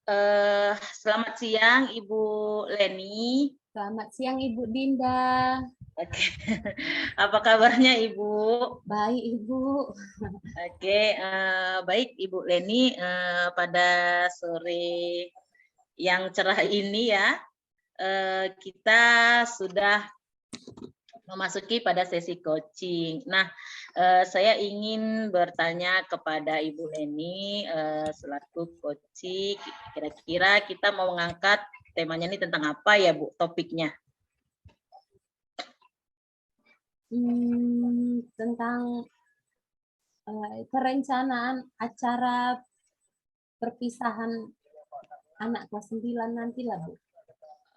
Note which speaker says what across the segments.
Speaker 1: Selamat siang Ibu Leni.
Speaker 2: Selamat siang Ibu Dinda.
Speaker 1: Oke. Apa kabarnya Ibu?
Speaker 2: Baik Ibu.
Speaker 1: Oke, baik Ibu Leni, pada sore yang cerah ini ya, kita sudah memasuki pada sesi coaching. Nah, saya ingin bertanya kepada Ibu Leni selaku coaching, kira-kira kita mau mengangkat temanya ini tentang apa ya Bu, topiknya?
Speaker 2: Tentang perencanaan acara perpisahan anak kelas 9 nanti lah Bu.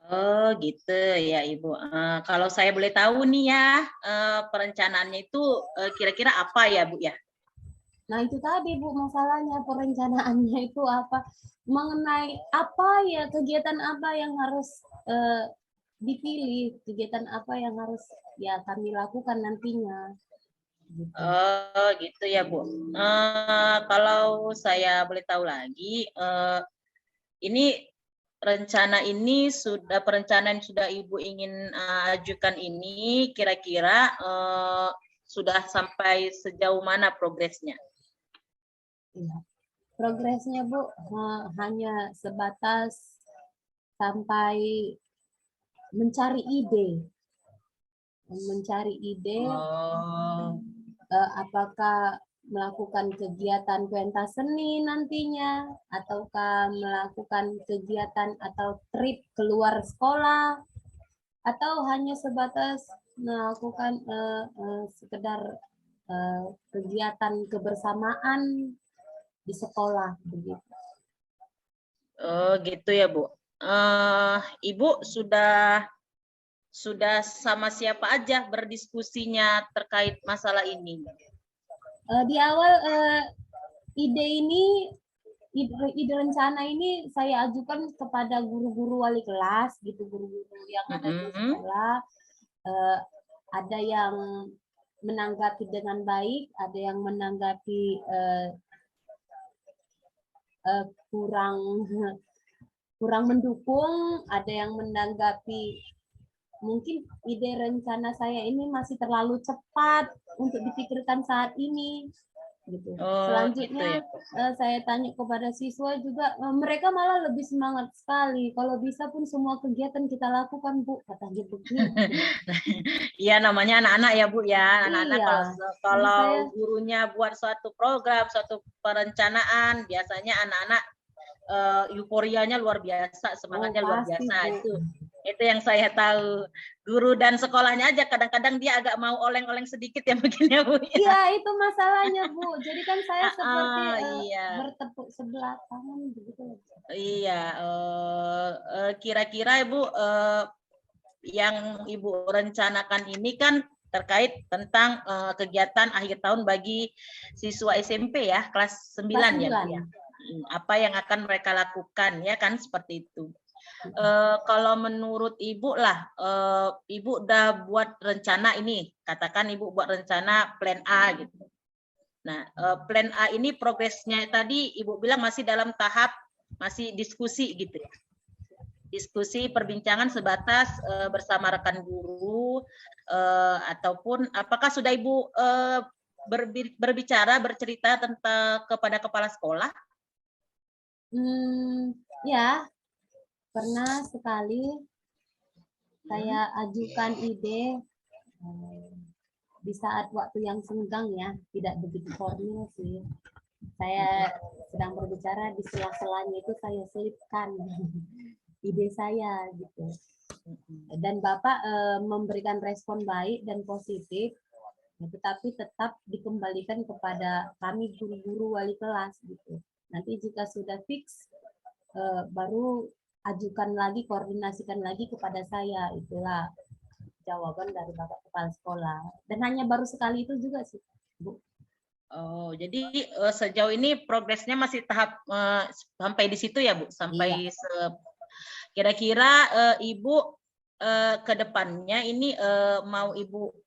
Speaker 1: Oh gitu ya Ibu. Kalau saya boleh tahu nih ya, perencanaannya itu kira-kira apa ya Bu ya?
Speaker 2: Nah itu tadi Bu masalahnya, perencanaannya itu apa, mengenai apa ya, kegiatan apa yang harus dipilih, kegiatan apa yang harus ya kami lakukan nantinya. Gitu.
Speaker 1: Oh gitu ya Bu. Kalau saya boleh tahu lagi, ini rencana ini perencanaan sudah Ibu ingin ajukan ini kira-kira sudah sampai sejauh mana progresnya?
Speaker 2: Iya. Progresnya Bu hanya sebatas sampai mencari ide,
Speaker 1: Oh.
Speaker 2: apakah melakukan kegiatan pentas seni nantinya, ataukah melakukan kegiatan atau trip keluar sekolah, atau hanya sebatas melakukan sekedar kegiatan kebersamaan di sekolah begitu.
Speaker 1: Oh gitu ya Bu. Ibu sudah sama siapa aja berdiskusinya terkait masalah ini?
Speaker 2: Di awal ide ini, ide rencana ini saya ajukan kepada guru-guru wali kelas gitu, guru-guru yang ada di sekolah. Ada yang menanggapi dengan baik, ada yang menanggapi kurang mendukung, ada yang menanggapi mungkin ide rencana saya ini masih terlalu cepat untuk dipikirkan saat ini. Gitu. Selanjutnya gitu ya. Saya tanya kepada siswa juga, mereka malah lebih semangat sekali. Kalau bisa pun semua kegiatan kita lakukan Bu, katanya begitu.
Speaker 1: Iya namanya anak-anak ya Bu ya. Anak-anak
Speaker 2: Iya.
Speaker 1: kalau gurunya buat suatu program, suatu perencanaan, biasanya anak-anak euforianya luar biasa, semangatnya luar biasa. Itu yang saya tahu. Guru dan sekolahnya aja kadang-kadang dia agak mau oleng-oleng sedikit ya mungkin ya Bu.
Speaker 2: Iya, itu masalahnya Bu. Jadi kan saya seperti bertepuk sebelah tangan begitu.
Speaker 1: Iya, kira-kira Ibu yang Ibu rencanakan ini kan terkait tentang kegiatan akhir tahun bagi siswa SMP ya, kelas 9 ya Bu ya. Apa yang akan mereka lakukan ya kan seperti itu. Kalau menurut Ibu lah, Ibu udah buat rencana ini, katakan Ibu buat rencana plan A gitu. Nah, plan A ini progresnya tadi Ibu bilang masih dalam tahap masih diskusi gitu ya. Diskusi perbincangan sebatas bersama rekan guru ataupun apakah sudah Ibu berbicara bercerita tentang kepada kepala sekolah?
Speaker 2: Ya, pernah sekali saya ajukan ide di saat waktu yang senggang ya, tidak begitu formal sih. Saya sedang berbicara, di sela-selanya itu saya selipkan ide saya gitu. Dan Bapak memberikan respon baik dan positif, tetapi tetap dikembalikan kepada kami guru-guru wali kelas gitu. Nanti jika sudah fix, baru ajukan lagi, koordinasikan lagi kepada saya. Itulah jawaban dari Bapak Kepala Sekolah. Dan hanya baru sekali itu juga sih, Bu.
Speaker 1: Oh, jadi sejauh ini progresnya masih tahap sampai di situ ya Bu, sampai iya. Kira-kira Ibu ke depannya ini mau Ibu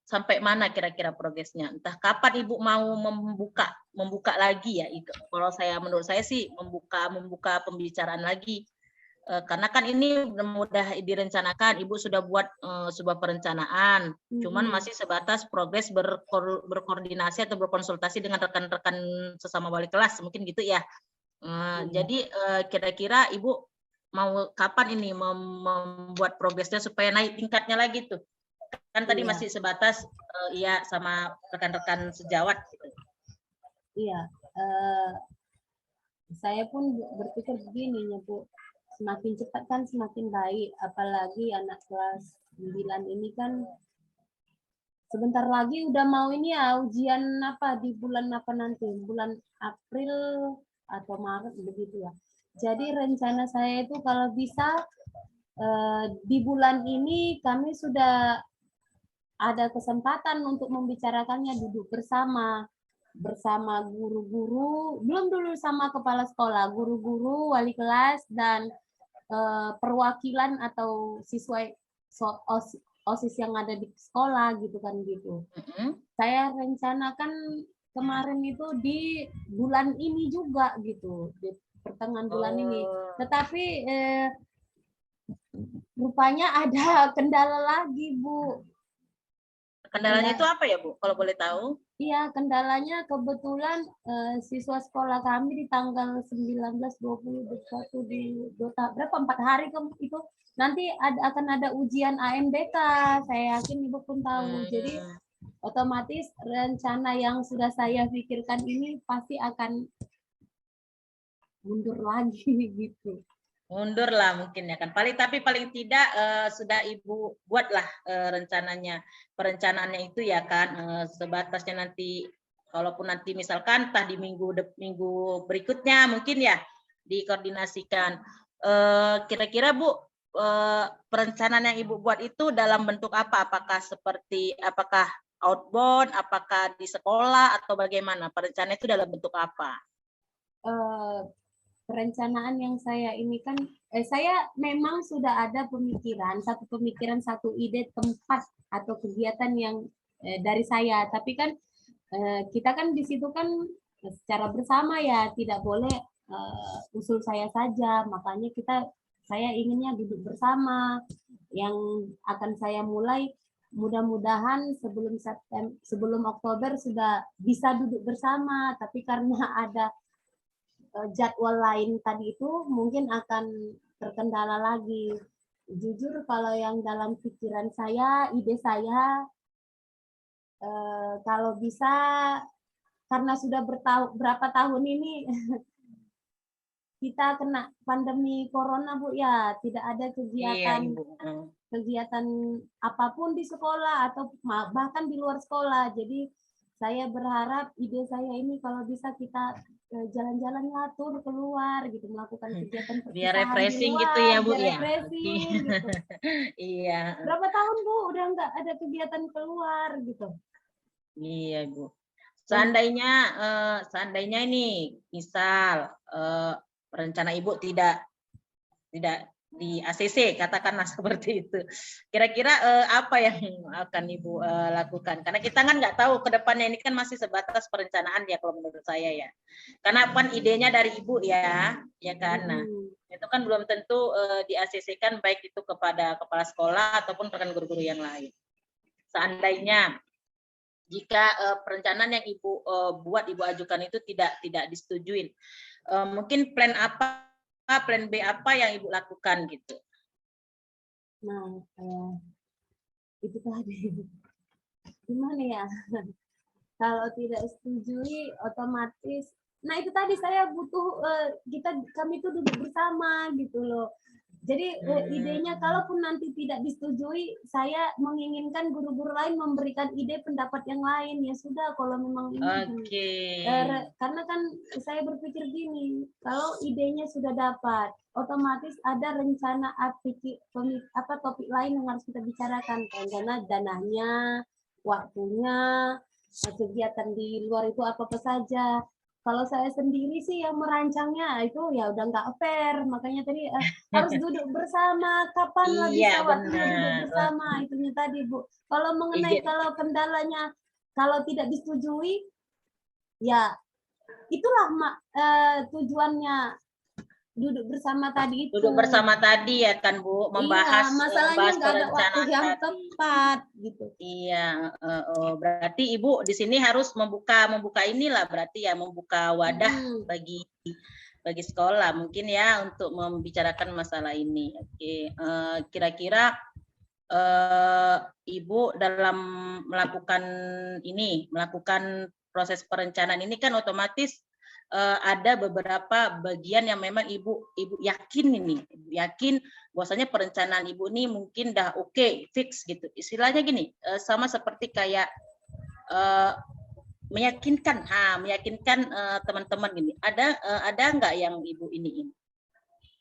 Speaker 1: sampai mana kira-kira progresnya? Entah kapan Ibu mau membuka lagi ya. Kalau menurut saya sih membuka pembicaraan lagi. Karena kan ini mudah direncanakan, Ibu sudah buat sebuah perencanaan, cuman masih sebatas progres berkoordinasi atau berkonsultasi dengan rekan-rekan sesama wali kelas, mungkin gitu ya. Jadi kira-kira Ibu mau kapan ini membuat progresnya supaya naik tingkatnya lagi tuh? Kan tadi masih sebatas ya sama rekan-rekan sejawat gitu.
Speaker 2: Iya, saya pun berpikir begini ya Bu, semakin cepat kan semakin baik, apalagi anak kelas 9 ini kan sebentar lagi udah mau ini ya ujian apa di bulan apa nanti, bulan April atau Maret begitu ya. Jadi rencana saya itu kalau bisa di bulan ini kami sudah ada kesempatan untuk membicarakannya, duduk bersama guru-guru, belum dulu sama kepala sekolah, guru-guru, wali kelas, dan perwakilan atau siswa OSIS yang ada di sekolah gitu kan gitu. Saya rencanakan kemarin itu di bulan ini juga gitu, di pertengahan bulan ini. Tetapi rupanya ada kendala lagi, Bu.
Speaker 1: Kendalanya itu apa ya, Bu? Kalau boleh tahu?
Speaker 2: Iya, kendalanya kebetulan siswa sekolah kami di tanggal 19, 20, 21 di berapa 4 hari itu nanti akan ada ujian AMDK. Saya yakin Ibu pun tahu. Jadi otomatis rencana yang sudah saya pikirkan ini pasti akan mundur lagi gitu.
Speaker 1: Mundur lah mungkin ya kan. Tapi paling tidak sudah Ibu buatlah rencananya. Perencanaannya itu ya kan sebatasnya nanti kalaupun nanti misalkan entah di minggu berikutnya mungkin ya dikoordinasikan. Kira-kira Bu perencanaan yang Ibu buat itu dalam bentuk apa? Apakah outbound, apakah di sekolah atau bagaimana? Perencanaan itu dalam bentuk apa?
Speaker 2: Perencanaan yang saya ini kan saya memang sudah ada pemikiran satu ide tempat atau kegiatan yang dari saya, tapi kan kita kan di situ kan secara bersama ya, tidak boleh usul saya saja, makanya saya inginnya duduk bersama. Yang akan saya mulai mudah-mudahan sebelum Oktober sudah bisa duduk bersama, tapi karena ada jadwal lain tadi itu mungkin akan terkendala lagi. Jujur kalau yang dalam pikiran saya, ide saya, kalau bisa karena sudah berapa tahun ini kita kena pandemi corona Bu ya, tidak ada kegiatan apapun di sekolah atau bahkan di luar sekolah. Jadi saya berharap ide saya ini kalau bisa kita jalan-jalan ngatur keluar gitu, melakukan kegiatan
Speaker 1: biar refreshing di luar, gitu ya Bu ya.
Speaker 2: Refreshing gitu.
Speaker 1: Iya.
Speaker 2: Berapa tahun Bu udah nggak ada kegiatan keluar gitu.
Speaker 1: Iya Bu. Seandainya ini misal rencana Ibu tidak di ACC, katakanlah seperti itu. Kira-kira apa yang akan Ibu lakukan? Karena kita kan nggak tahu ke depannya, ini kan masih sebatas perencanaan ya kalau menurut saya ya. Karena kan idenya dari Ibu ya kan. Nah, itu kan belum tentu di ACC kan baik itu kepada kepala sekolah ataupun rekan guru-guru yang lain. Seandainya jika perencanaan yang Ibu buat, Ibu ajukan itu tidak disetujuin, mungkin plan B apa yang Ibu lakukan gitu?
Speaker 2: Nah, itu tadi gimana ya? Kalau tidak setujui otomatis, nah itu tadi saya butuh kami itu duduk bersama gitu loh. Jadi idenya kalaupun nanti tidak disetujui, saya menginginkan guru-guru lain memberikan ide pendapat yang lain. Ya sudah, kalau memang ini karena kan saya berpikir gini, kalau idenya sudah dapat, otomatis ada rencana topik lain yang harus kita bicarakan, karena dananya, waktunya, kegiatan di luar itu apa saja. Kalau saya sendiri sih yang merancangnya itu ya udah nggak fair, makanya tadi harus duduk bersama. Kapan lah bisa waktunya duduk bersama, itunya tadi Bu. Kalau mengenai kalau kendalanya kalau tidak disetujui, ya itulah tujuannya duduk bersama tadi itu.
Speaker 1: Duduk bersama tadi ya kan Bu, membahas
Speaker 2: Iya, masalahnya
Speaker 1: membahas
Speaker 2: nggak ada waktu
Speaker 1: perencanaan
Speaker 2: yang
Speaker 1: tadi.
Speaker 2: tepat gitu.
Speaker 1: Iya, berarti Ibu di sini harus membuka inilah berarti ya, membuka wadah bagi sekolah mungkin ya untuk membicarakan masalah ini. Oke, kira-kira Ibu dalam melakukan proses perencanaan ini kan otomatis ada beberapa bagian yang memang ibu yakin bahwasanya perencanaan ibu ini mungkin dah oke, fix gitu. Istilahnya gini, sama seperti kayak meyakinkan teman-teman gini. Ada nggak yang ibu iniin?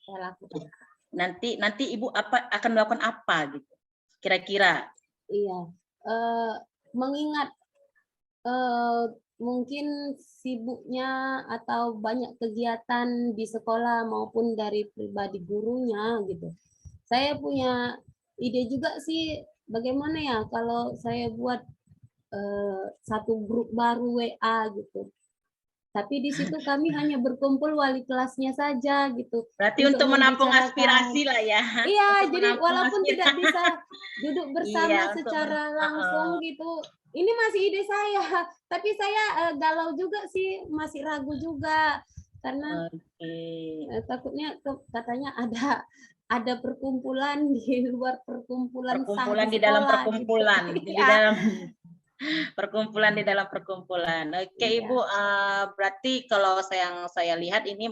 Speaker 2: Saya lakukan.
Speaker 1: Nanti ibu akan melakukan apa gitu? Kira-kira?
Speaker 2: Iya, mengingat mungkin sibuknya atau banyak kegiatan di sekolah maupun dari pribadi gurunya gitu. Saya punya ide juga sih, bagaimana ya kalau saya buat satu grup baru WA gitu. Tapi di situ kami hanya berkumpul wali kelasnya saja gitu.
Speaker 1: Berarti untuk menampung aspirasi lah ya.
Speaker 2: Iya, jadi walaupun tidak bisa duduk bersama
Speaker 1: iya,
Speaker 2: secara langsung gitu. Ini masih ide saya, tapi saya galau juga sih, masih ragu juga karena takutnya katanya ada perkumpulan di luar perkumpulan
Speaker 1: di dalam perkumpulan,
Speaker 2: gitu.
Speaker 1: di dalam perkumpulan di dalam perkumpulan. Oke, iya. Ibu, berarti kalau saya lihat ini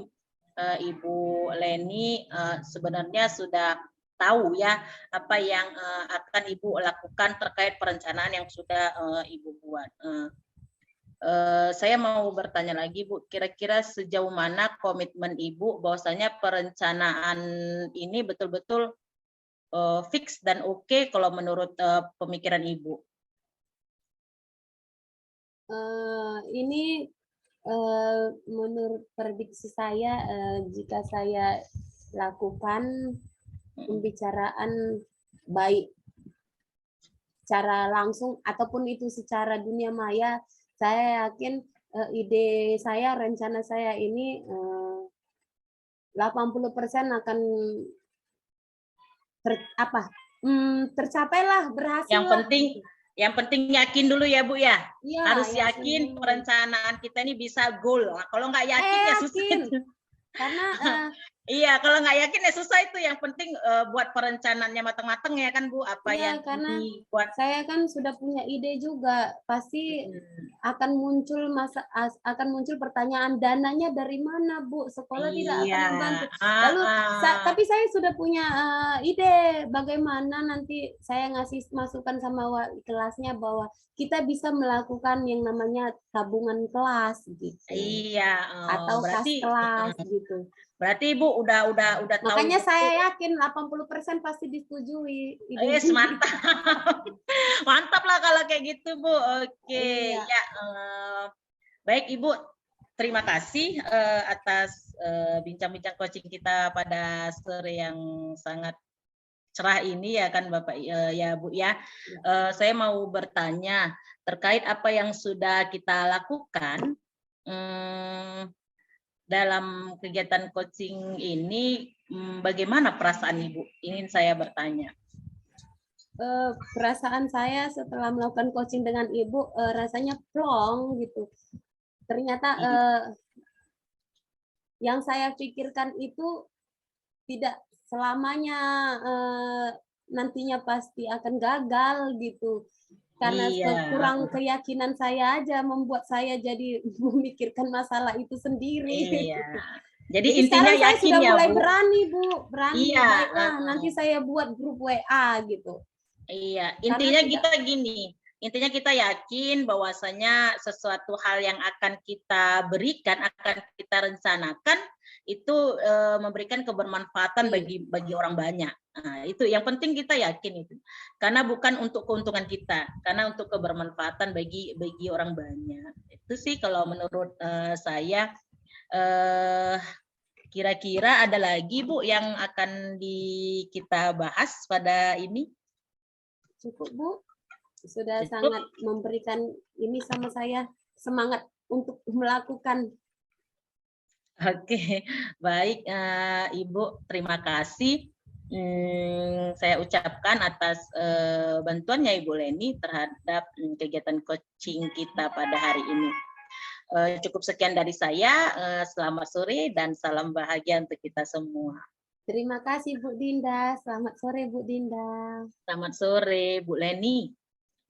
Speaker 1: Ibu Leni sebenarnya sudah tahu ya apa yang akan Ibu lakukan terkait perencanaan yang sudah Ibu buat. Saya mau bertanya lagi, Bu, kira-kira sejauh mana komitmen Ibu bahwasanya perencanaan ini betul-betul fix dan oke kalau menurut pemikiran Ibu?
Speaker 2: Ini menurut prediksi saya, jika saya lakukan pembicaraan baik secara langsung ataupun itu secara dunia maya, saya yakin ide saya, rencana saya ini 80% akan tercapailah, berhasil.
Speaker 1: Yang penting yakin dulu ya Bu ya.
Speaker 2: Ya,
Speaker 1: harus yakin perencanaan kita ini bisa goal. Nah, kalau nggak yakin ya susah.
Speaker 2: Karena
Speaker 1: iya, kalau nggak yakin ya susah itu. Yang penting buat perencanaannya matang-matang ya kan Bu. Apa
Speaker 2: ya,
Speaker 1: yang
Speaker 2: karena
Speaker 1: dibuat.
Speaker 2: Saya kan sudah punya ide juga. Pasti akan muncul pertanyaan, dananya dari mana Bu? Sekolah tidak akan membantu. Lalu tapi saya sudah punya ide bagaimana nanti saya ngasih masukan sama wali kelasnya bahwa kita bisa melakukan yang namanya tabungan kelas gitu.
Speaker 1: Iya,
Speaker 2: atau berarti, kas kelas gitu.
Speaker 1: Berarti Ibu udah tahu.
Speaker 2: Makanya saya yakin 80% pasti disetujui.
Speaker 1: Mantap. Mantap lah kalau kayak gitu, Bu. Oke, ya. Baik Ibu, terima kasih atas bincang-bincang coaching kita pada sore yang sangat cerah ini ya kan Bapak ya Bu ya. Saya mau bertanya terkait apa yang sudah kita lakukan dalam kegiatan coaching ini, bagaimana perasaan Ibu? Ingin saya bertanya.
Speaker 2: Perasaan saya setelah melakukan coaching dengan Ibu rasanya plong gitu. Ternyata yang saya pikirkan itu tidak selamanya nantinya pasti akan gagal gitu. Karena kurang keyakinan saya aja membuat saya jadi memikirkan masalah itu sendiri.
Speaker 1: Iya. Jadi intinya
Speaker 2: saya
Speaker 1: yakin
Speaker 2: sudah
Speaker 1: ya
Speaker 2: mulai
Speaker 1: Bu.
Speaker 2: Berani Bu, berani.
Speaker 1: Iya.
Speaker 2: Baiklah, nanti saya buat grup WA gitu.
Speaker 1: Iya, intinya kita gini. Intinya kita yakin bahwasanya sesuatu hal yang akan kita berikan, akan kita rencanakan itu memberikan kebermanfaatan bagi orang banyak. Nah, itu yang penting kita yakin itu. Karena bukan untuk keuntungan kita, karena untuk kebermanfaatan bagi orang banyak. Itu sih kalau menurut saya. Kira-kira ada lagi Bu yang akan kita bahas pada ini?
Speaker 2: Cukup Bu. Sudah sangat memberikan ini sama saya semangat untuk melakukan
Speaker 1: Oke, baik Ibu, terima kasih. Saya ucapkan atas bantuannya Ibu Leni terhadap kegiatan coaching kita pada hari ini. Cukup sekian dari saya. Selamat sore dan salam bahagia untuk kita semua.
Speaker 2: Terima kasih Bu Dinda. Selamat sore Bu Dinda.
Speaker 1: Selamat sore Bu Leni.